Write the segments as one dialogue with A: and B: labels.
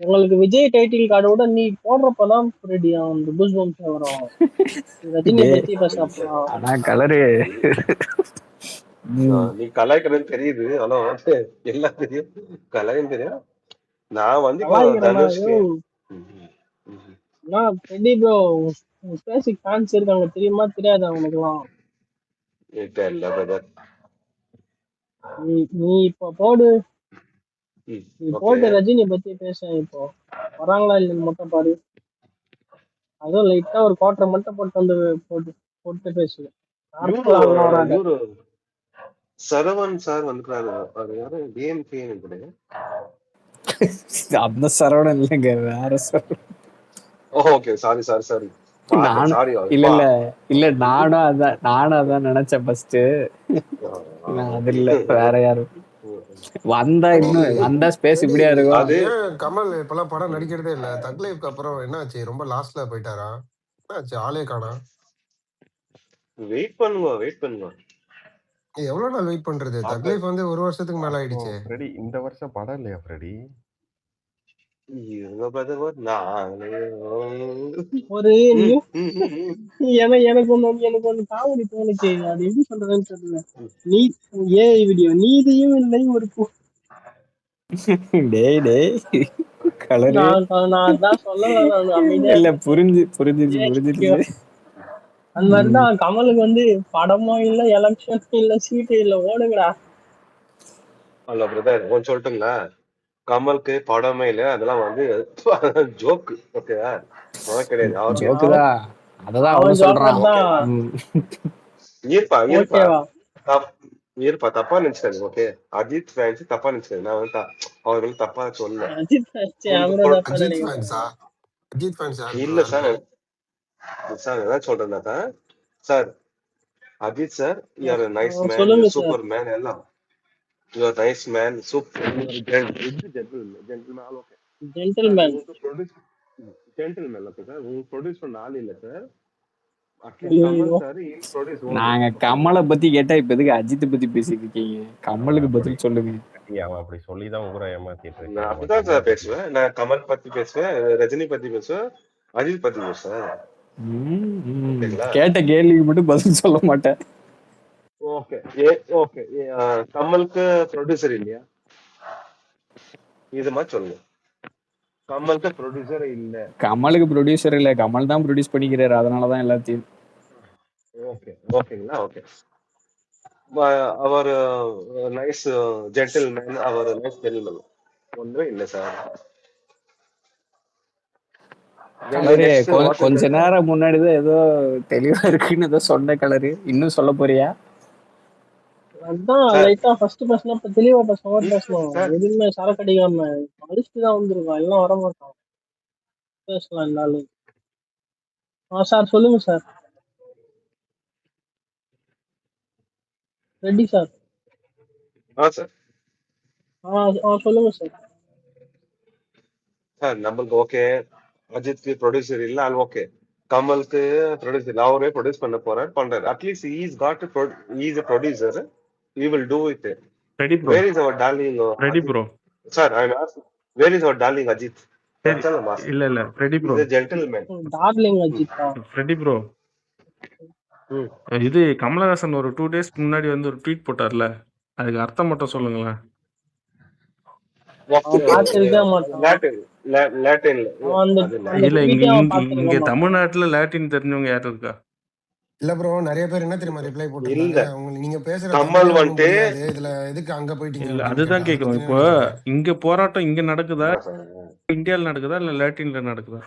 A: உங்களுக்கு விஜய் டைட்டில் கார்டை விட நீ போடுறப்பதான் ரெடி அந்த பூஸ் பம்ஸ் வரும். ரஜினியை பத்தி பேசப்பலாம்.
B: ஆனா கலரு
C: நீ கலாய்க்கிறது தெரியுது. ஆனா வந்து எல்லாம் தெரியும், கலாயும் தெரியும். நான் வந்து தனுஷ்க்கு
A: ரெடி ப்ரோ பேசிக் ஃபேன்ஸ் இருக்காங்க தெரியுமா தெரியாது அவனுக்குலாம். நீ இப்ப போடு, நீ போட்டு ரஜினி பத்தி பேச. இப்போ வராங்களா இல்லைன்னு மட்டும் பாரு. அதுவும் லைட்டா ஒரு குவார்டர் மட்டும் போட்டு வந்து போட்டு பேசு.
C: சரவண் சார் வந்துக்கிறாரு. அது யாரு டிஎம்கே நினைக்கிறேன்.
B: அந்த சரவணன் இல்லைங்க, வேற Saravanan.
C: Okay sorry sorry sorry.
B: இல்ல நானும் அதான் நினைச்சேன் ஃபர்ஸ்ட். அது இல்ல வேற யாரும் வந்தா இன்னும் வந்தா ஸ்பேஸ் இப்படியா இருக்கும்.
D: அது கமல் இப்பெல்லாம் படம் நடிக்கிறதே இல்ல. தக் லைஃப்க்கு அப்புறம் என்னாச்சு, ரொம்ப லாஸ்ட்ல போயிட்டாரா, என்னாச்சு ஆளே காணோம்.
C: வெயிட் பண்ணுங்க.
D: எவ்வளவு நாள் வெயிட் பண்றது? தக் லைஃப் வந்து 1 வருஷத்துக்கு மேல ஆயிடுச்சு.
E: ஃப்ரெடி இந்த வருஷம் படம் இல்லையா ஃப்ரெடி?
A: ஒரு எனக்கு ஒண்ணு காமெடி தோணுச்சு. அது எப்படி சொல்றதுன்னு தெரியல. நீ ஏஐ வீடியோ நீதியும் இல்லை ஒரு அந்த மாதிரிதான் கமலுக்கு வந்து படமும் இல்ல, எலெக்ஷன் இல்ல, சீட்டு இல்ல, ஓடுங்கடா.
C: அல்ல பிரதர் கொஞ்சம் சொல்லட்டுங்களா, கமலுக்கு படமே இல்ல, அதெல்லாம் வந்து ஜோக்கு. ஓகேவா? கிடையாது. இருப்பா தப்பா நினைச்சாரு. ஓகே, அஜித் ஃபேன்ஸ் தப்பா நினைச்சாரு. நான் வந்து அவர்கள் தப்பா சொல்ல. இல்ல சார், என்ன சொல்றேன்னா sir, Ajith sir you are nice man, super man, எல்லாம் you are nice man, super gentleman. Okay gentleman okay sir. உங்களுக்கு ப்ரொடியூஸ் பண்ண ஆள் இல்ல சார்.
B: நாங்க கமலை பத்தி கேட்டா இப்ப எதுக்கு அஜித் பத்தி பேசிட்டு இருக்கீங்க? கமலுக்கு பதில் சொல்லுங்க.
E: அவன் அப்படி சொல்லிதான் ஊரை ஏமாத்திட்டு இருக்கேன்.
C: அப்படிதான் சார் பேசுவேன். நான் கமல் பத்தி பேசுவேன், ரஜினி பத்தி பேசுவேன், அஜித் பத்தி பேசுவேன்.
B: கேட்ட கேள்விக்கு மட்டும் பதில் சொல்ல மாட்டேன்.
C: Okay okay. கமலுக்கு ப்ரொடியூசர் இல்லையா? இது மாதிரி சொல்லுங்க. கமலுக்கு ப்ரொடியூசர் இல்ல.
B: கமலுக்கு ப்ரொடியூசர் இல்ல, கமல் தான் ப்ரொடியூஸ் பண்ணிக்கிறாரு. அதனாலதான் எல்லாத்தையும்.
C: ஓகேங்களா? ஓகே. அவர் நைஸ் ஜென்டில்மேன், அவர் நைஸ் ஜென்டில்மேன் ஒன்றும் இல்லை சார்.
B: கொஞ்ச நேரம் முன்னாடிதான் ஏதோ தெளிவா இருக்குன்னு ஏதோ சொன்ன கலரு. இன்னும் சொல்ல போறியா?
A: அதான் லைட்டா ஃபர்ஸ்ட் பேசணும், இப்ப தெளிவா பேசணும். எதுவுமே சரக்கடிக்காம அழிச்சுட்டு தான் வந்திருக்கான். எல்லாம் வர மாட்டான். பேசலாம் எல்லாரும். சார் சொல்லுங்க சார். Ready sir? சொல்லுங்க சார்.
C: சார் நம்மளுக்கு ஓகே, அஜித்க்கு ப்ரொடியூசர் இல்ல, அது ஓகே. கமலுக்கு ப்ரொடியூசர் இல்ல, அவரே ப்ரொடியூஸ் பண்ண பண்றாரு. At least he is got he is a producer, he will do it.
F: Ready bro?
C: Where is our darling
F: Ready bro?
C: Sir, I am asking, where is our darling Ajit?
F: இல்ல Ready bro?
C: He is a gentleman.
A: Darling Ajit.
F: Ready bro? இது கமலஹாசன் ஒரு 2 days முன்னாடி வந்து ஒரு tweet போட்டார்ல, அதுக்கு அர்த்தம் மட்டும் சொல்லுங்களேன். இங்க தமிழ்நாட்டுல லாட்டின் தெரிஞ்சவங்க யாரும் இருக்கா?
D: இல்ல ப்ரோ, நிறைய பேர் என்ன தெரியுமா ரிப்ளை போட்டாங்க, நீங்க பேசுற கமல் வந்து இதுல எதுக்கு அங்க போயிட்டீங்க?
F: இல்ல அதுதான் கேக்குறோம். இப்போ இங்க போராட்டம் இங்க நடக்குதா, இந்தியால நடக்குதா, இல்ல லாட்டின்ல நடக்குதா?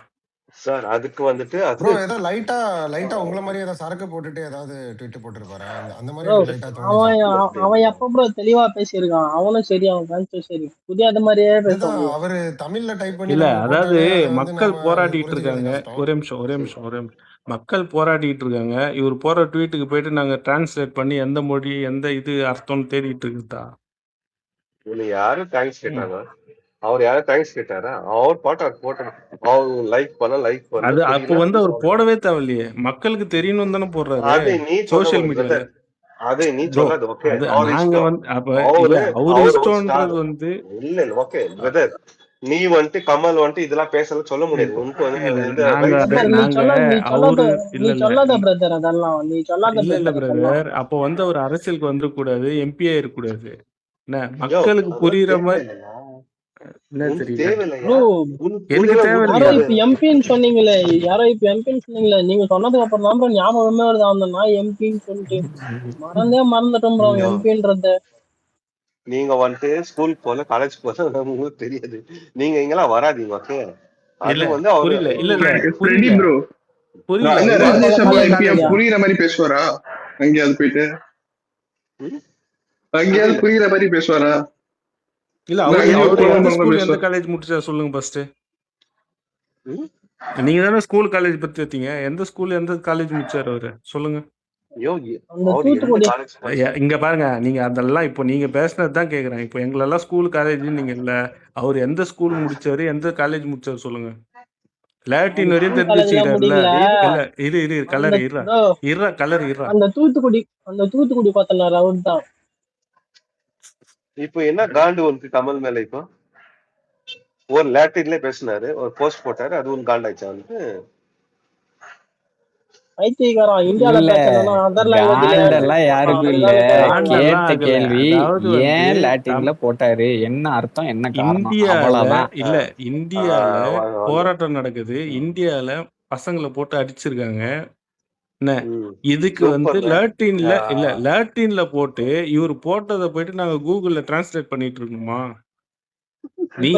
C: சார் அதுக்கு வந்துட்டு
D: ப்ரோ ஏதோ லைட்டா உங்கள மாதிரி ஏதோ சரக்கு போட்டுட்டு ஏதாவது ட்வீட் போட்டுருப்பாரு, அந்த மாதிரி லைட்டா
A: தோணுச்சு. அவன் எப்ப ப்ரோ தெளிவா பேசியிருக்கான், அவனும் சரி, அவன் ஃபேன்ஸும் சரி, புதிய அது மாதிரியே பேசுறான்.
D: அவரு தமிழ்ல டைப் பண்ணி
F: இல்ல, அதாவது மக்கள் போராடிட்டு இருக்காங்க. ஒரே நிமிஷம். மக்கள் போராடிட்டு இருக்காங்க. இவர் போற ட்வீட்டுக்கு போயிட்டு நாங்க டிரான்ஸ்லேட் பண்ணி எந்த மொழி எந்த இது அர்த்தம் தேடிட்டு இருக்குதா?
C: யாரும் தேங்க்ஸ் கேட்டாங்க? அவர் யாரும் தேங்க்ஸ் கேட்டாரா? அவர் பாட்டு போட்டு அவர் லைக் பண்ண
F: அது அப்ப வந்து அவர் போடவே தேவையில்லையே, மக்களுக்கு தெரியணும் தானே போடுறாரு சோசியல் மீடியால.
C: அது நீ சொல்றது ஓகே.
F: நாங்க வந்து அப்ப அவர் இஷ்டம்ன்றது வந்து
C: இல்ல ஓகே பிரதர், நீ வந்துட்டு கமல் வந்துட்டு இதெல்லாம் பேசல சொல்ல முடியாது. உனக்கு வந்து
A: நீ சொல்லாத பிரதர், அதெல்லாம் நீ சொல்லாத
F: இல்ல
A: பிரதர்.
F: பிரதர், அப்போ வந்து அவர் அரசியலுக்கு வந்துடக்கூடாது, எம்பியா இருக்கக்கூடாது. என்ன மக்களுக்கு புரியுற மாதிரி என்ன தெரியல. எனக்கு தேவையில்லையா?
A: யாரோ இப்ப எம்பின்னு சொன்னீங்களே, நீங்க சொன்னதுக்கு அப்புறம் தான் ஞாபகமே வருது அந்த நாய் எம்பின்னு சொல்லிட்டு. மறந்துட்டோம் ப்ரோ எம்பின்றத.
C: நீங்க வந்துட்டு ஸ்கூல் போல காலேஜ் போல உங்களுக்கு தெரியாது. நீங்க இங்கெல்லாம் வராதீங்க. ஓகே, அது வந்து
F: புரியல. இல்ல
G: ஃப்ரெடி ப்ரோ
F: புரியல.
G: ராஜ்யசபா எம்பி புரியுற மாதிரி பேசுவாரா? அங்கேயாவது போயிட்டு அங்கேயாவது புரியுற மாதிரி பேசுவாரா?
F: இல்ல அவர் எந்த ஸ்கூல் எந்த காலேஜ் முடிச்சா சொல்லுங்க ஃபர்ஸ்ட். நீங்க தானே ஸ்கூல் காலேஜ் பத்தி எடுத்தீங்க. எந்த ஸ்கூல் எந்த காலேஜ் முடிச்சாரு அவரு சொல்லுங்க. இங்க பாருங்க, நீங்க அதெல்லாம் இப்போ நீங்க பேசுனதுதான் கேக்குறேன். இப்போ எங்களெல்லாம் ஸ்கூல் காலேஜ் நீங்க இல்ல, அவர் எந்த ஸ்கூல் முடிச்சாரு எந்த காலேஜ் முடிச்சாரு சொல்லுங்க. லாட்டின் வரையும் தெரிஞ்சு வச்சுக்கிறாருல. இல்ல இரு கலர் இருறா.
A: அந்த தூத்துக்குடி பார்த்தனார் அவர் தான்.
C: இப்போ என்ன காண்டு உனக்கு கமல் மேல? இப்போ ஒரு லாட்டின்ல பேசினாரு, ஒரு போஸ்ட் போட்டாரு, அது ஒரு காண்ட் ஆயிடுச்சு அவனுக்கு.
B: யாருக்கும் இல்ல. கேட்ட கேள்வி ஏன் லாட்டின்ல போட்டாரு, என்ன அர்த்தம், என்ன காரணம், அவ்வளவுதான்.
F: இல்ல இந்தியால போராட்டம் நடக்குது, இந்தியால பசங்களை போட்டு அடிச்சிருக்காங்க. என்ன இதுக்கு வந்து லாட்டின்ல போட்டு இவர் போட்டதை போயிட்டு நாங்க கூகுள்ல டிரான்ஸ்லேட் பண்ணிட்டு இருக்கணுமா? நீ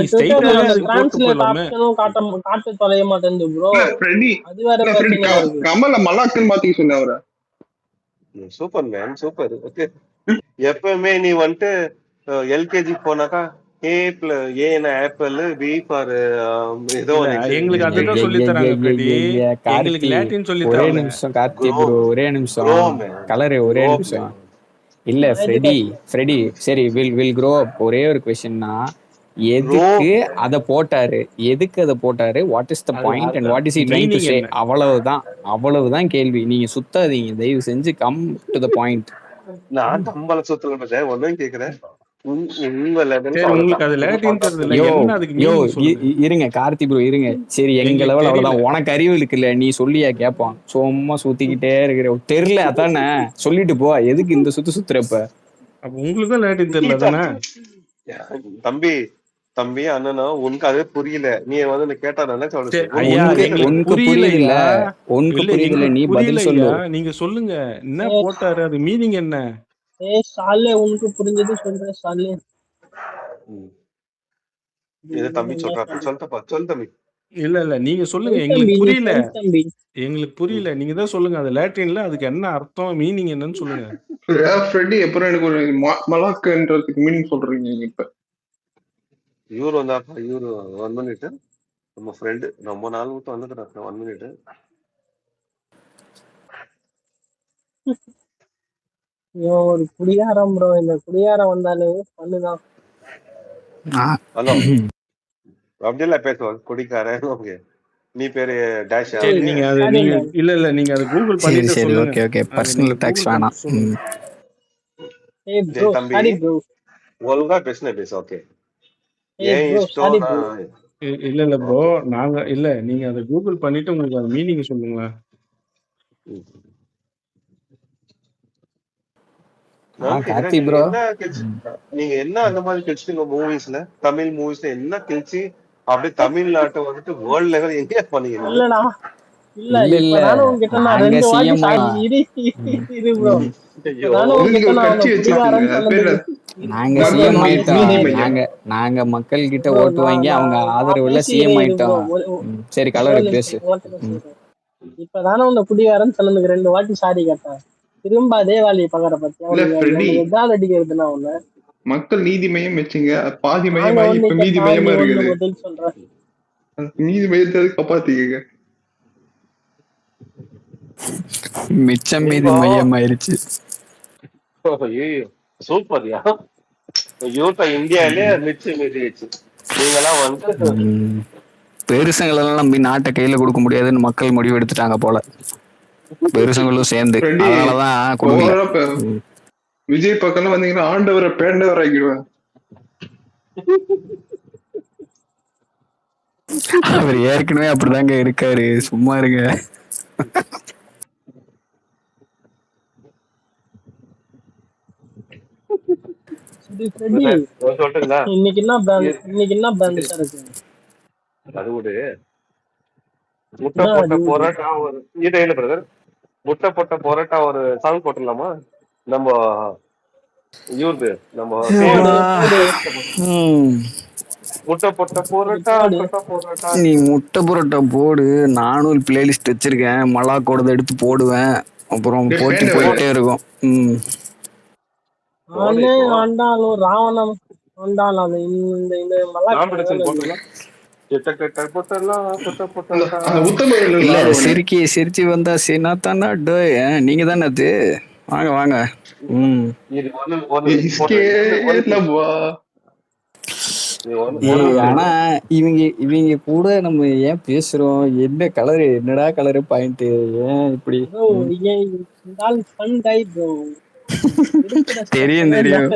G: கமல மலாக்குன்னு மாத்தி சொன்னவர.
C: Super man, super. ஓகே, எப்பவுமே நீ வந்துட்டு எல்கேஜி போனாக்கா ஆப்பிள், பி ஃபார் ஏதோ
F: எங்களுக்கு அதுதான் சொல்லி தராங்க. எங்களுக்கு லாட்டின் சொல்லி
B: ஒரே நிமிஷம் கார்த்தி ப்ரோ, ஒரே நிமிஷம் கலரு, ஒரே நிமிஷம். இல்ல ஃப்ரெடி சரி, வில் க்ரோ அப். ஒரே ஒரு क्वेश्चनனா, எதுக்கு அத போட்டாரு, what is the point and what is he trying to say? அவ்வளவுதான் கேள்வி. நீங்க சுத்தாதீங்க தயவு செஞ்சு, கம் டு தி பாயிண்ட்.
C: நான் கம்பல சுத்தல ஒன்னும் கேக்குறேன்.
B: இருங்க கார்த்தி ப்ரோ இருங்க. சரி, எங்க லெவல் அவ்வளவுதான். உனக்கு அறிவு இருக்குல்ல, நீ சொல்லியா கேட்பான். சும்மா சுத்திக்கிட்டே இருக்கிற, தெரியல அதானே சொல்லிட்டு போ. எதுக்கு இந்த சுத்துறப்ப?
F: உங்களுக்கும் லாட்டின் தெரியல தானே?
C: தம்பி அண்ணனா, உனக்கு அது புரியல. நீ வந்து கேட்டா
B: உனக்கு புரியல, நீ பதில் சொல்லு.
F: நீங்க சொல்லுங்க என்ன போட்டாரு, அது மீனிங் என்ன?
A: உனக்கு புரிஞ்சது சொல்ற சாலே.
C: தம்பி சொல்றப்பா, சொல் தம்பி.
F: இல்ல நீங்க சொல்லுங்க. எங்களுக்கு புரியல, நீங்க தான் சொல்லுங்க. அது லாட்டின்ல அதுக்கு என்ன அர்த்தம், மீனிங் என்னன்னு சொல்லுங்க.
G: அப்புறம் எனக்கு ஒரு மலாக்குன்றதுக்கு மீனிங் சொல்றீங்க இப்ப?
C: இவரு வந்தாப்பா, இவரு 1 மினிட். நம்ம ஃப்ரெண்டு ரொம்ப நாள் விட்டு வந்துக்கிறாரு. 1 மினிட்.
A: ஒரு குடியாரம் ப்ரோ, இந்த குடியாரம் வந்தாலே பண்ணுதான்.
C: ஹலோ அப்படியெல்லாம் பேசுவாங்க குடிக்காரன். ஓகே, நீ பேரு டேஷ்.
F: நீங்க இல்ல நீங்க அது கூகுள் பண்ணிட்டு சொல்லுங்க.
B: ஓகே பர்சனல் அட்டாக்ஸ் வேணாம்.
C: தம்பி ஒழுங்கா பேசு. ஓகே,
F: இல்ல ப்ரோ, நாங்க இல்ல, நீங்க அதை கூகுள் பண்ணிட்டு உங்களுக்கு அது மீனிங் சொல்லுங்களா?
C: நீங்க என்ன அந்த மாதிரி கிழிச்சிங்க மூவிஸ்ல, தமிழ் மூவிஸ்ல என்ன கிழிச்சு அப்படியே தமிழ்நாட்டை வந்துட்டு வேர்ல்ட் லெவல் எங்க பண்ணீங்க?
A: இல்லடா இல்ல நானும் உங்ககிட்ட நான் 2 வாட்டி இரு ப்ரோ.
B: நாங்க மக்கள் கிட்ட ஓட்டு வாங்கி அவங்க ஆதரவுல சிஎம் ஆயிட்டோம். சரி கலர் பேசு.
A: இப்பதானே உன்னை குடிகாரன்னு சொன்னதுக்கு 2 வாட்டி சாரி கேட்டேன். திரும்ப அதே வேலையை பகர பத்தி எதாவது அடிக்கிறதுனா உன்ன
G: மக்கள் நீதி மையம் வச்சுங்க. பாதி மையமா இப்ப மீதி மையமா இருக்குது.
A: சொல்றேன்,
G: நீதி மையத்தை காப்பாத்திக்க.
B: மிச்சம் மீதி மையம் ஆயிருச்சு.
C: சூப்பர்யா, இந்தியாலே மிச்சம் மீதி ஆயிடுச்சு. நீங்கெல்லாம் வந்து
B: பெருசங்களெல்லாம் நம்பி நாட்டை கையில கொடுக்க முடியாதுன்னு மக்கள் முடிவு எடுத்துட்டாங்க போல, பெருசங்களும் சேர்ந்து. அதனாலதான்
G: விஜய் பக்கம் வந்தீங்கன்னா ஆண்டவரை பேண்டவர் ஆக்கிடுவேன்.
B: அவர் ஏற்கனவே அப்படிதாங்க இருக்காரு, சும்மா இருங்க.
A: சரி ஃப்ரெடி,
C: சொல்லட்டுங்களா?
A: இன்னைக்கு என்ன பிராண்ட் இருக்கு?
C: அது ஒரு முட்டை போட்ட பொரோட்டா ஒரு இல்ல பிரதர், முட்டை போட்ட பொரோட்டா ஒரு சாங் போட்டுடலாமா? நம்ம இவருது நம்ம முட்டை போட்ட பொரோட்டா பொரோட்டா.
B: நீ முட்டை புரோட்டா போடு, நானும் ஒரு பிளேலிஸ்ட் வச்சிருக்கேன், மலாக்கோடதை எடுத்து போடுவேன், அப்புறம் போட்டு போயிட்டே இருக்கும்.
A: ஆண்டாலும் ராவணம் ஆண்டாலும் இந்த இந்த
B: இல்ல சிரிச்சு வந்தா சீனா தானா டோய், நீங்க தானே அது. வாங்க வாங்க. ஆனா இவங்க கூட நம்ம ஏன் பேசுறோம்? என்ன கலரு, என்னடா கலரு பாயிண்ட், ஏன் இப்படி? தெரியும் தெரியும்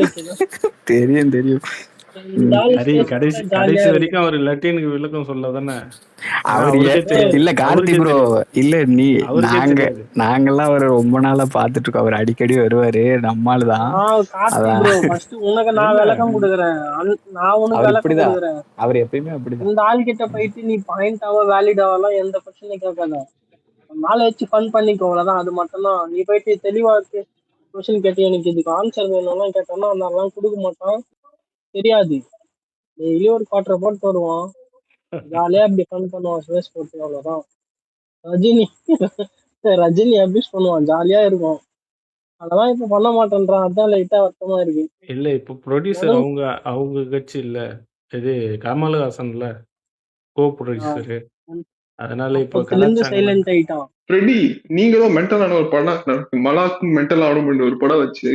B: தெரியும் தெரியும்.
F: கடைசி வரைக்கும் அவர் லட்டினுக்கு விளக்கம் சொல்லதானே
B: அவர் இல்ல கார்த்தி ப்ரோ, இல்ல நீ நாங்கெல்லாம் அவரை ரொம்ப நாளா பாத்துட்டு இருக்கோம், அவர் அடிக்கடி வருவாரு, நம்மால்தான்.
A: உனக்கு நான் விளக்கம் கொடுக்குறேன், நான் உனக்கு விளக்கம் கொடுக்குறேன்.
B: அவர் எப்பயுமே அப்படிதான்.
A: இந்த ஆள் கிட்ட போயிட்டு நீ பாயிண்ட் ஆவா வேலிட் ஆவெல்லாம் எந்த பிரச்சனையும் கேட்காத, நாளை வச்சு ஃபன் பண்ணிக்கோ, அவ்வளவுதான். அது மட்டும் தான். நீ போயிட்டு தெளிவா கொஸ்டின் கேட்டு எனக்கு இதுக்கு ஆன்சர் வேணும்லாம் கேட்டோம்னா அதெல்லாம் கொடுக்க மாட்டான், தெரியாது. டெய்லி ஒரு குவார்டர் போட்டு வருவான், ஜாலியா அப்படி ஃபன் பண்ணுவான், ஸ்பேஸ் போட்டு, அவ்வளவுதான். ரஜினி அபியூஸ் பண்ணுவான், ஜாலியா இருக்கும். அதெல்லாம் இப்ப பண்ண மாட்டேன்றான், அதான் லைட்டா வருத்தமா இருக்கு.
F: இல்ல இப்ப ப்ரொடியூசர் அவங்க கட்சி இல்ல, இது கமல்ஹாசன்ல கோ ப்ரொடியூசர், அதனால இப்ப
A: சைலண்ட் ஆயிட்டான்.
G: ஃப்ரெடி, நீங்களும் மென்டலான ஒரு படம், மலாக்கும் மென்டல் ஆடும் ஒரு படம் வச்சு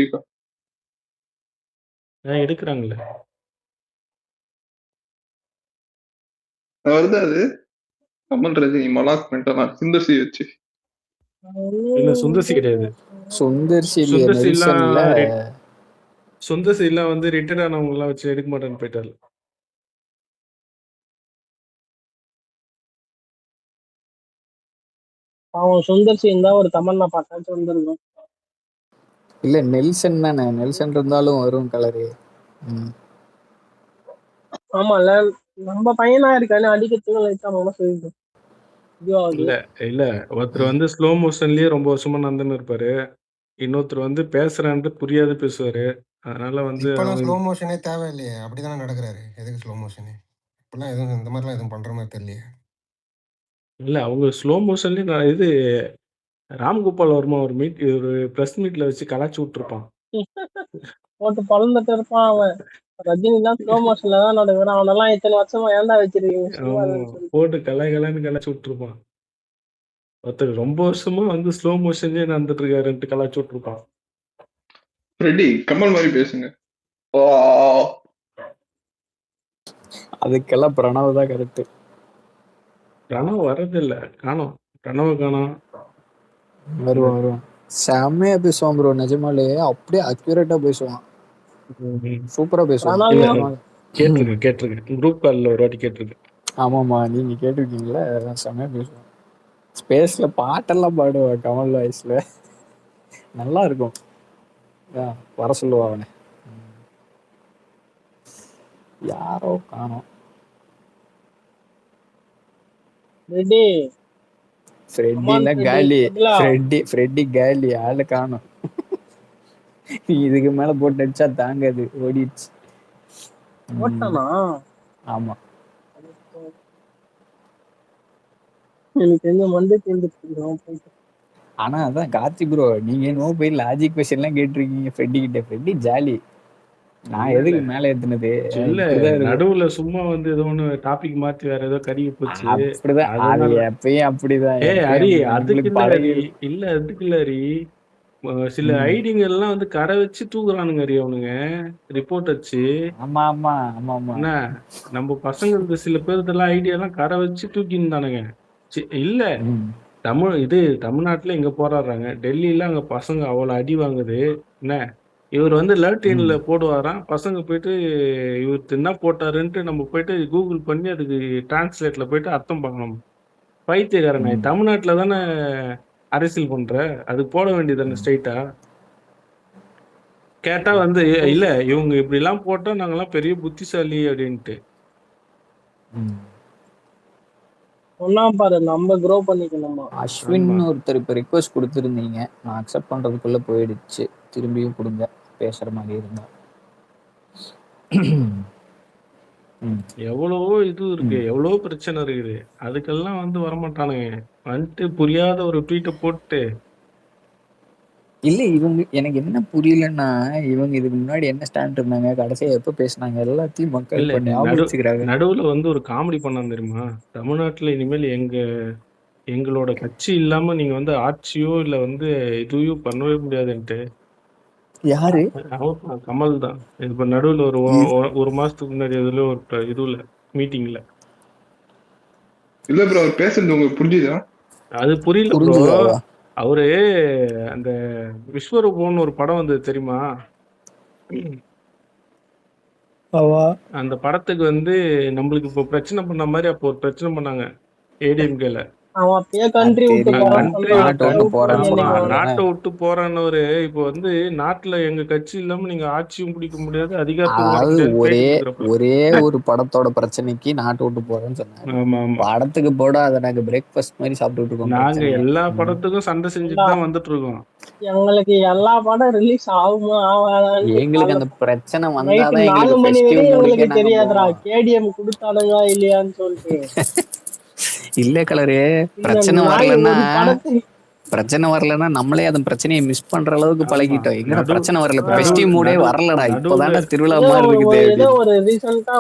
F: எடுக்கிறாங்களே,
G: வருது அது கமல் ரஜினி மலாக் மென்டலா சுந்தர்சி வச்சு.
F: இல்ல சுந்தர்சி கிடையாது, சுந்தர்சி எல்லாம் வந்து ரிட்டையர்ட் ஆனவங்க எல்லாம் வச்சு எடுக்க மாட்டேன்னு போயிட்டாரு.
A: அவன் சுந்தர்சி இருந்தா ஒரு தமன்னா பாட்டாச்சு வந்திருக்கும்.
B: இல்ல நெல்சன் தானே, நெல்சன் இருந்தாலும் வரும் கலரு.
A: ஆமால, நம்ம பையனா இருக்கானே, அடிக்கிறதுக்கு லைட்டா மனசு இருக்கு.
F: இல்ல இல்ல ஒருத்தர் வந்து ஸ்லோ மோஷன்லயே ரொம்ப வருஷமா நடந்துன்னு இருப்பாரு, இன்னொருத்தர் வந்து பேசுறான்ட்டு புரியாது பேசுவாரு, அதனால வந்து
D: இப்பெல்லாம் ஸ்லோ மோஷனே தேவையில்லையே, அப்படிதானே நடக்கிறாரு. எதுக்கு ஸ்லோ மோஷனு? இப்பெல்லாம் எதுவும் இந்த மாதிரிலாம் எதுவும் பண்ற மாதிரி தெரியலையே.
F: இல்ல அவங்க ஸ்லோ மோஷன்லயே நான் இது ராம்கோபால் வர்மா ஒரு பிரஸ் மீட்ல வச்சு கலாச்சி விட்டுருப்பான்,
A: போட்டு பழந்துட்டு இருப்பான் அவன். ரஜினி தான் ஸ்லோ மோஷன்ல தான் நடக்கிறான், அவனெல்லாம் இத்தனை வருஷமா ஏன்டா வச்சிருக்கீங்க
F: போட்டு கலாய்கலான்னு கலாச்சி விட்டுருப்பான். ஒருத்தர் ரொம்ப வருஷமா வந்து ஸ்லோ மோஷன்லயே நடந்துட்டு இருக்காருன்ட்டு கலாச்சி விட்டுருப்பான்.
G: ரெடி கமல் மாதிரி பேசுங்க.
B: அதுக்கெல்லாம் பிரணவ் தான் கரெக்ட்.
F: பிரணவ் வர்றதில்ல, காணோம், பிரணவ காணோம்.
B: வருவான் செம்மையா பேசுவான் ப்ரோ, நிஜமாலே அப்படியே அக்யூரேட்டா பேசுவான், சூப்பரா பேசுவான்.
F: கேட்டிருக்கேன் குரூப் கால்ல ஒரு வாட்டி கேட்டிருக்கேன்.
B: ஆமாமா, நீங்க கேட்டிருக்கீங்களா? செம்மையா பேசுவான், ஸ்பேஸ்ல பாட்டெல்லாம் பாடுவான் கமல் வாய்ஸ்ல, நல்லா இருக்கும். வர சொல்லுவா அவனை. யாரோ காணோம். ஃப்ரெட்டி காலி, ஆளு காணோம். இதுக்கு மேல போட்டு அடிச்சா தாங்காது, ஓடிடுச்சு. ஆமா, ஆனா அதான் கார்த்தி ப்ரோ, நீங்க என்னமோ போய் லாஜிக் கொஸ்டின் எல்லாம் கேட்டிருக்கீங்க ஃப்ரெட்டி கிட்ட. ஃப்ரெட்டி ஜாலி, நான் எதுக்கு மேல ஏத்துனது?
F: நடுவுல சும்மா வந்து ஏதோ ஒண்ணு டாபிக் மாத்தி வேற ஏதோ கறிய போச்சு,
B: அப்படிதான். அது எப்பயும் அப்படிதான்.
F: அதுக்கு இல்ல அதுக்கு இல்ல ஹரி, சில ஐடிங்க எல்லாம் வந்து கரை வச்சு தூக்குறானுங்க ஹரி அவனுங்க, ரிப்போர்ட் வச்சு.
B: ஆமா ஆமா ஆமா ஆமா,
F: என்ன நம்ம பசங்களுக்கு சில பேருதெல்லாம் ஐடியா எல்லாம் கரை வச்சு தூக்கின்னு இல்ல. தமிழ்நாட்டுல இங்க போராடுறாங்க, டெல்லியில அங்க பசங்க அவ்வளவு அடி வாங்குது. என்ன இவர் வந்து லேட்டின்ல போடுவாராம். பசங்க போயிட்டு இவர் என்ன போட்டாருன்ட்டு நம்ம போயிட்டு கூகுள் பண்ணி அதுக்கு டிரான்ஸ்லேட்ல போயிட்டு அர்த்தம் பார்க்கணும். பைத்தியக்காரன் தமிழ்நாட்டுல தானே அரசியல் பண்ற, அது போட வேண்டியதானே ஸ்ட்ரைட்டா. கேட்டா வந்து இல்ல இவங்க இப்படி எல்லாம் போட்டா நாங்கெல்லாம் பெரிய புத்திசாலி அப்படின்ட்டு.
A: ஒன்னாம் பாரு நம்ம க்ரோ பண்ணிக்கணுமா.
B: அஸ்வின் ஒருத்தர் இப்ப ரிக்வெஸ்ட் கொடுத்துருந்தீங்க, நான் அக்செப்ட் பண்றதுக்குள்ள போயிடுச்சு. திரும்பியும் கொடுங்க பேசுற மாதிரி இருந்தா.
F: எவ்வளவோ இது இருக்கு, எவ்வளவோ பிரச்சனை இருக்குது. அதுக்கெல்லாம் வந்து வரமாட்டானுங்க. வந்துட்டு புரியாத ஒரு ட்வீட்டை போட்டு
B: இல்ல இவங்க எனக்கு என்ன புரியலன்னா, இவங்க இதுக்கு முன்னாடி என்ன ஸ்டாண்ட் இருந்தாங்க, கடைசியா எப்ப பேசினாங்க, எல்லாத்தையும் மக்கள் இப்ப ஞாபகம் வச்சுக்கிறாங்க.
F: நடுவுல வந்து ஒரு காமெடி பண்ணான் தெரியுமா, தமிழ்நாட்டுல இனிமேல் எங்களோட கட்சி இல்லாம நீங்க வந்து ஆட்சியோ இல்ல வந்து இதுவும் பண்ணவே முடியாதுன்ட்டு.
B: யாரு?
F: கமல் தான். இப்ப நடுவுல ஒரு மாசத்துக்கு முன்னாடி இதுல ஒரு இதுல மீட்டிங்ல.
G: இல்ல ப்ரோ அவர் பேசுறது உங்களுக்கு புரிஞ்சுதா?
F: அது புரியல ப்ரோ. அவரு அந்த விஸ்வரூபம்னு ஒரு படம் வந்தது தெரியுமா? அந்த படத்துக்கு வந்து நம்மளுக்கு இப்போ பிரச்சனை பண்ண மாதிரி அப்போ ஒரு பிரச்சனை பண்ணாங்க ஏடிஎம்கேல.
A: நாட்டை
F: விட்டு போறானவரு இப்போ வந்து நாட்டுல எங்க கட்சி இல்லாம நீங்க ஆட்சியும் பிடிக்க முடியாது, அதிகாரத்தும்
B: ஒரே ஒரு படத்தோட பிரச்சனைக்கு நாட்டை விட்டு போறேன்னு சொன்னாங்க. படத்துக்கு போட அதை நாங்க பிரேக்ஃபாஸ்ட் மாதிரி சாப்பிட்டு இருக்கோம்.
F: நாங்க எல்லா படத்துக்கும் சண்டை செஞ்சுட்டு தான் வந்துட்டு இருக்கோம்.
A: எங்களுக்கு எல்லா படம் ரிலீஸ் ஆகுமா ஆகாதான்னு
B: எங்களுக்கு அந்த பிரச்சனை வந்தாதான்
A: 4 மணி வரையும் எங்களுக்கு தெரியாதுடா கேடிஎம் கொடுத்தானுங்களா இல்லையான்னு சொல்லிட்டு.
B: இல்ல கலரு பிரச்சனை வரலன்னா நம்மளே அந்த பிரச்சனையை மிஸ் பண்ற அளவுக்கு பழகிட்டோம். எங்க பிரச்சனை வரல, ஃபெஸ்டிவ் மூடே வரலடா, இப்பதானே திருவிழா மாதிரி இருக்குது.
A: ஏதோ ஒரு ரீசெண்டா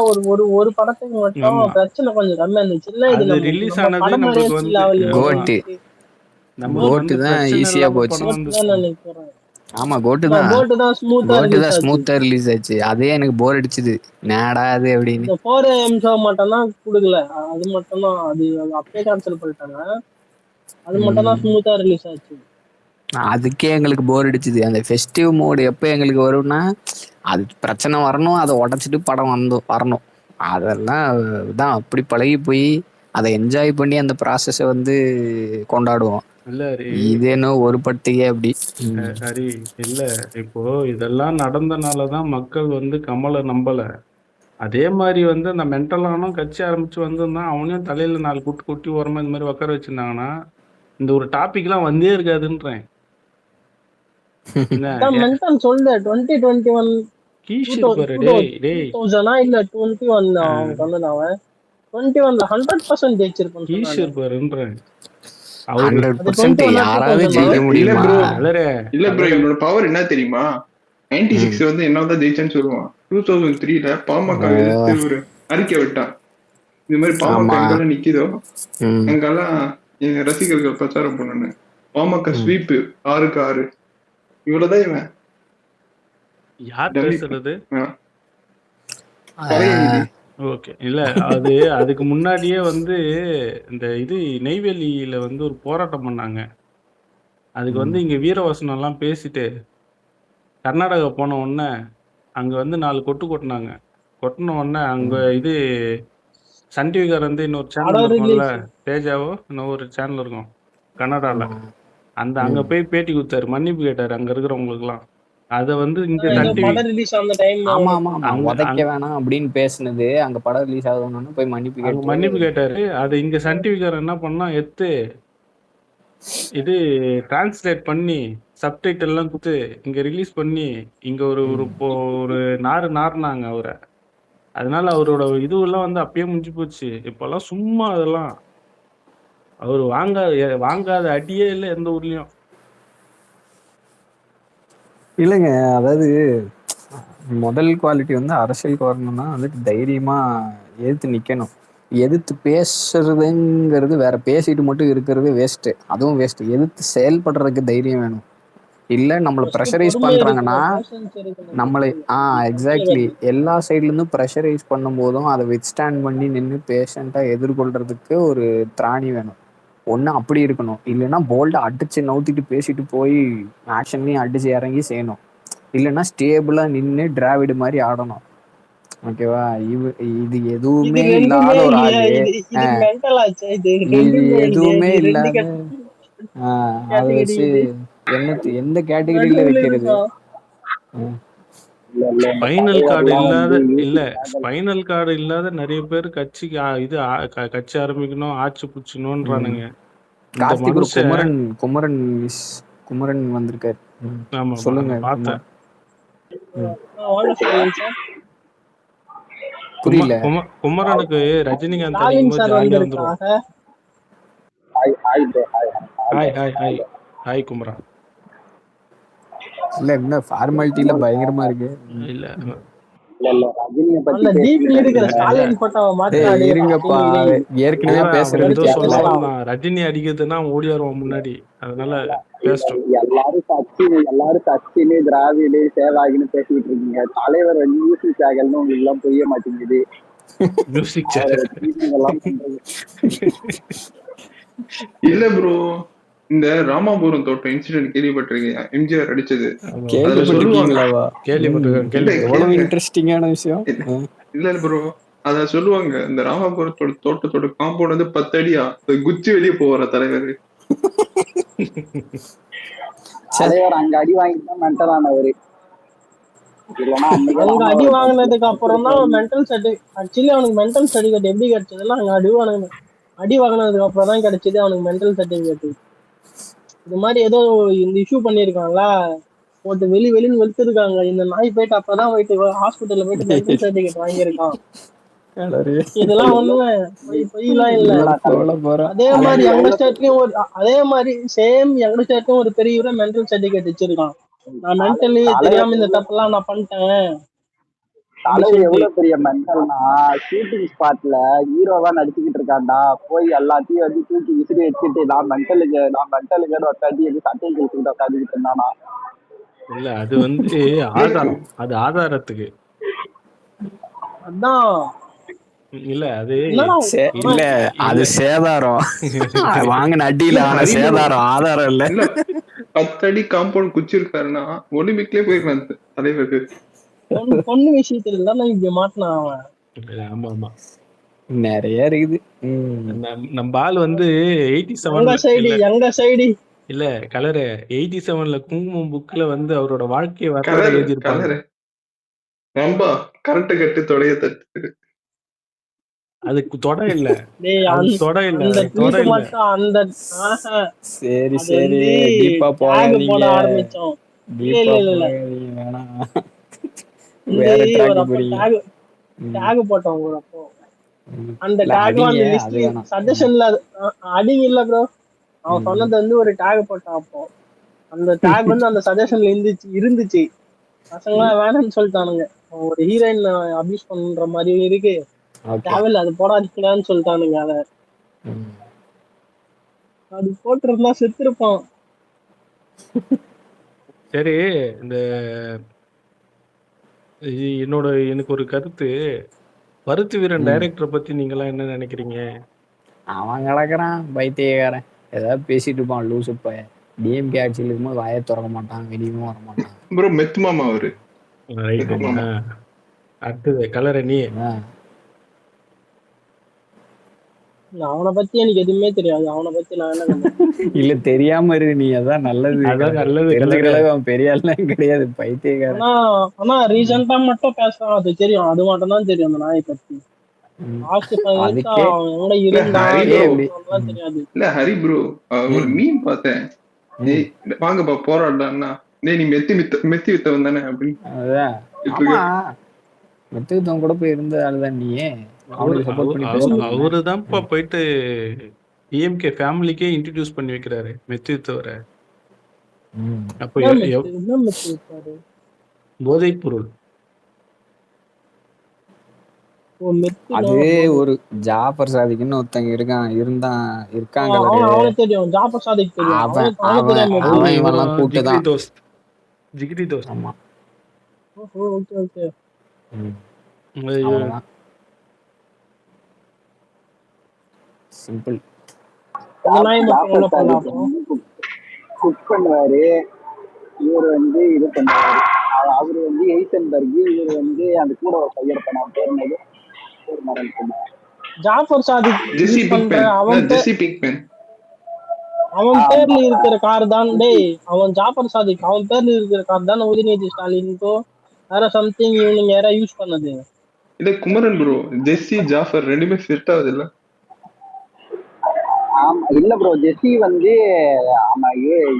A: ஒரு படத்துக்கு மட்டும் பிரச்சனை கொஞ்சம் கம்மியா இருந்துச்சு. இல்ல இது
F: ரிலீஸ் ஆனது
B: கோட்டு தான் ஈஸியா போச்சு. ஆமா கோட்டு தான் ஸ்மூத்தா ரிலீஸ் ஆச்சு. அதே எனக்கு போர் அடிச்சுது, நேடா அது அப்படின்னு.
A: 4AM ஷோ மட்டும் தான் குடுக்கல, அது மட்டும் தான் அது அப்படியே கேன்சல் பண்ணிட்டாங்க. அது மட்டும் தான் ஸ்மூத்தா ரிலீஸ் ஆச்சு.
B: அதுக்கே எங்களுக்கு போர் அடிச்சுது. அந்த ஃபெஸ்டிவ் மோடு எப்ப எங்களுக்கு வரும்னா, அது பிரச்சனை வரணும், அதை உடச்சிட்டு படம் வரணும். அதெல்லாம் தான் அப்படி பழகி போய் அதை என்ஜாய் பண்ணி அந்த ப்ராசஸை வந்து கொண்டாடுவோம். இது என்ன ஒரு பட்டிகை அப்படி
F: சரி இல்ல. இப்போ இதெல்லாம் நடந்தனாலதான் மக்கள் வந்து கமலை நம்பல. அதே மாதிரி வந்து அந்த மென்டலானும் கட்சி ஆரம்பிச்சு வந்திருந்தான், அவனையும் தலையில 4 குட்டி குட்டி ஓரமா இந்த மாதிரி உட்கார வச்சிருந்தாங்கன்னா இந்த ஒரு டாபிக் எல்லாம் வந்தே இருக்காதுன்றேன்.
A: சொல்ல 2021 இல்ல 21 அவன் சொன்னது, அவன் 21ல 100% ஜெயிச்சிருப்பான்.
G: இல்ல ப்ரோ இவனோட பவர் என்ன தெரியுமா? 96 வந்து என்னதான் ஜெயிச்சேன்னு சொல்லுவான். 2003ல பாமக எதிர்த்து ஒரு அறிக்கை விட்டான். இந்த மாதிரி பாமக எங்கெல்லாம் நிக்குதோ அங்கெல்லாம் எங்க ரசிகர்கள் பிரச்சாரம் பண்ணு, பாமக ஸ்வீப் 6-6. இவ்வளவுதான் இவன்.
F: யார் பேசுறது? ஓகே. இல்ல அதுக்கு முன்னாடியே வந்து இந்த இது நெய்வேலியில வந்து ஒரு போராட்டம் பண்ணாங்க. அதுக்கு வந்து இங்க வீரவசனம் எல்லாம் பேசிட்டு கர்நாடகா போன உடனே அங்க வந்து 4 கொட்டு கொட்டினாங்க. கொட்டின உடனே அங்க இது சன் டிவிக்கார் வந்து இன்னொரு சேனல் இருக்கும்ல, தேஜாவோ இன்னொரு சேனல் இருக்கும் கன்னடால, அங்க போய் பேட்டி கொடுத்தாரு, மன்னிப்பு கேட்டாரு அங்க இருக்கிறவங்களுக்கு எல்லாம். அத வந்து இங்க
B: உதைக்க வேணாம் அப்படின்னு பேசுனது, அங்க படம் ரிலீஸ் ஆகணும்னு போய்
F: மன்னிப்பு கேட்டாரு. அது இங்க சன் டிவிக்காரர் என்ன பண்ணா, இது டிரான்ஸ்லேட் பண்ணி சப்டைட்டில் எல்லாம் கொடுத்து இங்க ரிலீஸ் பண்ணி இங்க ஒரு நாருனாங்க அவரை. அதனால அவரோட இதுவெல்லாம் வந்து அப்பயே முடிஞ்சு போச்சு. இப்பெல்லாம் சும்மா அதெல்லாம் அவரு வாங்காத அடியே இல்லை எந்த ஊர்லயும்.
B: இல்லைங்க, அதாவது முதல் குவாலிட்டி வந்து அரசியலுக்கு வரணும்னா வந்துட்டு தைரியமா எதிர்த்து நிக்கணும். எதிர்த்து பேசுறதுங்கிறது வேற, பேசிட்டு மட்டும் இருக்கிறது வேஸ்ட், அதுவும் வேஸ்ட். எதிர்த்து செயல்படுறதுக்கு தைரியம் வேணும். இல்ல நம்மளை ப்ரெஷரைஸ் பண்றாங்கன்னா நம்மளை எக்ஸாக்ட்லி எல்லா சைட்ல இருந்தும் ப்ரெஷரைஸ் பண்ணும் போதும் அதை வித்ஸ்டாண்ட் பண்ணி நின்று பேஷண்டா எதிர்கொள்றதுக்கு ஒரு திராணி வேணும். ஒன்று அப்படி இருக்கணும், இல்லைன்னா போல்டா அடிச்சு நவுத்திட்டு பேசிட்டு போய் ஆக்ஷன்லையும் அடிச்சு இறங்கி செய்யணும். இல்லைன்னா ஸ்டேபிளா நின்று டிராவிடு மாதிரி ஆடணும். ஓகேவா? இது எதுவுமே இல்லாத ஒரு ஆளு, இது எதுவுமே இல்லாத அதை வச்சு எந்த கேட்டகரியில வைக்கிறது?
F: ஸ்பைனல் கார்டு இல்லாத நிறைய பேர் கட்சிக்கு கட்சி ஆரம்பிக்கணும், ஆட்சி புடிச்சணும்ன்றானுங்க.
B: கார்த்திக் ஒரு குமரன் வந்திருக்காரு. சொல்லுங்க.
F: பார்த்தேன்.
B: புரியல.
F: குமரனுக்கு ரஜினிகாந்த் அடிக்கும் போது ஜாலியா வந்துரும். ஹாய் குமரா.
B: இல்ல என்ன ஃபார்மாலிட்டில பயங்கரமா இருக்கு.
F: இல்ல
B: இருங்கப்பா, ஏற்கனவே பேசுறது
F: ரஜினி அடிக்கிறதுனா ஓடியாருவோம் முன்னாடி, அதனால பேசட்டும்.
H: எல்லாரும் கட்சியிலே திராவிடு சேவாகின்னு பேசிட்டு இருக்கீங்க. தலைவர் மியூசிக் சேகல்னு உங்களுக்கு எல்லாம் புரிய மாட்டேங்குது.
G: இல்ல ப்ரோ, இந்த ராமாபுரம் தோட்டம் இன்சிடென்ட் கேள்விப்பட்டிருக்கீங்க? எம்ஜிஆர் அடிச்சது
B: இன்ட்ரெஸ்டிங்கான விஷயம்.
G: இல்ல ப்ரோ, அத சொல்லுவாங்க, இந்த ராமாபுரத்தோட தோட்டத்தோட காம்பவுண்ட் வந்து 10 அடியா, குச்சி வெளியே போவார தலைவர்.
H: தலைவர் அங்க அடி வாங்கிட்டு தான் மென்டல் ஆனவரு.
A: அங்க அடி வாங்கினதுக்கு அப்புறம் தான் மென்டல் சர்டிபிகேட். ஆக்சுவலி அவனுக்கு மென்டல் சர்டிபிகேட் எப்படி கிடைச்சதுன்னா, அங்க அடி வாங்கினதுக்கு அப்புறம் தான் கிடைச்சது அவனுக்கு மென்டல் சர்டிபிகேட். இது மாதிரி ஏதோ இந்த இஷ்யூ பண்ணிருக்காங்களா, போட்டு வெளின்னு வெளுத்துருக்காங்க. இந்த நாய் போயிட்டு அப்பதான் போயிட்டு ஹாஸ்பிட்டல்ல போயிட்டு மென்டல் சர்டிபிகேட் வாங்கியிருக்கான். இதெல்லாம் ஒண்ணுமே பொய்லாம் இல்ல. அதே மாதிரி எங்க ஸ்டேட்லயும் சேம் எங்க ஸ்டேட்லயும் ஒரு பெரிய மென்டல் சர்டிபிகேட் வச்சிருக்கான். நான் மென்டலி தெரியாம இந்த தப்பெல்லாம் நான் பண்ணிட்டேன்.
H: தலைவர் எவ்வளவு பெரிய மென்டல்னா, ஷூட்டிங் ஸ்பாட்ல ஹீரோவா நடிச்சுக்கிட்டு இருக்காண்டா, போய் எல்லாத்தையும் வந்து தூக்கி விசிறி வச்சுட்டு நான் மென்டலுக்கு உட்காந்து சட்டையை கழிச்சுக்கிட்டு உட்காந்துக்கிட்டு இருந்தானா.
F: இல்ல அது வந்து ஆதாரம், அது ஆதாரத்துக்கு.
A: அதான்
B: இல்ல அது சேதாரம். வாங்கின அடியில சேதாரம், ஆதாரம் இல்ல.
G: 10 அடி காம்பவுண்ட் குச்சி இருக்காருன்னா ஒலிம்பிக்லயே போயிருக்கான் தலைவருக்கு.
A: பொண்ணு விஷயத்துல தான் இப்படி மாட்டினான் அவன்.
F: ஆமா
B: நிறைய இருக்குது.
F: நம்ம ஆள் வந்து 87 இல்ல கலரு 87ல குங்குமம் புக்ல வந்து அவரோட வாழ்க்கையை வரலாறு எழுதியிருப்பாங்க.
G: ரொம்ப கரெக்ட் கட்டு தொடைய தட்டு.
F: அதுக்கு தொட இல்ல,
B: சரி தீபா போட
A: ஆரம்பிச்சோம். டேக் போட்டோம் அப்போ. அந்த டேக் சஜஷன்ல அடிங்க இல்ல ப்ரோ, அவன் சொன்னது வந்து ஒரு டேக் போட்டான். அப்போ அந்த டேக் வந்து அந்த சஜஷன்ல இருந்துச்சு. பசங்க வேணும்னு சொல்லிட்டானுங்க, ஒரு ஹீரோயின் அபியூஸ் பண்ற மாதிரி இருக்கு, தேவையில்ல அது போடாதுன்னு சொல்லிட்டானுங்க. அத அது போட்டிருந்தா செத்துருப்பான்.
F: சரி, இந்த எனக்கு ஒரு கருத்து, பருத்தி வீரன் டைரக்டரை பத்தி நீங்க எல்லாம் என்ன நினைக்கிறீங்க?
B: அவன் கிடக்குறான் பைத்தியக்காரன், ஏதாவது பேசிட்டு இருப்பான் லூசு பையன். டிஎம்கே ஆட்சியில் இருக்கும்போது வாயை திறக்க மாட்டான், வெளியும் வர மாட்டான்.
G: ப்ரோ மெத்துமாமா அவரு.
F: அடுத்தது கலர் நீ.
A: அவனை பத்தி எனக்கு எதுவுமே தெரியாது. அவனை பத்தி நான் என்ன
B: இல்ல தெரியாம இருக்கு நீ, அதான் நல்லது. அவன் பெரிய ஆள்லாம் கிடையாது, பைத்தியக்காரன்.
A: ஆனா ரீசெண்டா மட்டும் பேசுறான், அது தெரியும். அது மட்டும் தான் தெரியும் அந்த நாயை பத்தி.
G: இல்ல ஹரி ப்ரோ, ஒரு மீம் பார்த்தேன், வாங்கப்பா போராடலாம்னா நீ மெத்தி வித்தவன் தானே அப்படின்னு.
B: மெத்தி வித்தவன் கூட போய் இருந்த ஆளுதான் நீயே.
F: அவருதான்ப்பா போயிட்டு டிஎம்கே ஃபேமிலிக்கே இன்ட்ரோடியூஸ் பண்ணி வைக்கிறாரு மெத்தி வித்தவரை. அப்ப போதைப் பொருள்
B: அது ஒரு ஜாஃபர் சாதிக்னு ஒருத்தங்க இருக்காங்க.
F: ஜிகிரி தோஸ்த்.
B: ஆமா சிம்பிள்.
H: குக் பண்ணுவாரு, இவர் வந்து இது பண்ணுவாரு, அவரு வந்து எய்சன்பர்க், இவர் வந்து அந்த கூட ஒரு பையன் இருப்பான், பேர் என்னது, பேர் மறந்துட்டேன்.
A: ஜாஃபர் சாதிக்
G: ஜெஸ்ஸி
A: யூஸ் பண்ற
G: பிங்க்மேன், ஜெஸ்ஸி பிங்க்மேன்.
A: அவன் பேர்ல இருக்கிற கார் தான் டேய், அவன் ஜாஃபர் சாதிக் அவன் பேர்ல இருக்கிற கார் தான் உதயநிதி ஸ்டாலினுக்கோ வேற சம்திங் இவனுங்க யாரா யூஸ் பண்ணது.
G: இல்ல குமரன் ப்ரோ, ஜெஸ்ஸி ஜாஃபர் ரெண்டுமே செட் ஆகுது இல்ல?
H: ஆமா இல்ல ப்ரோ, ஜெஸ்ஸி வந்து ஆமா இவன்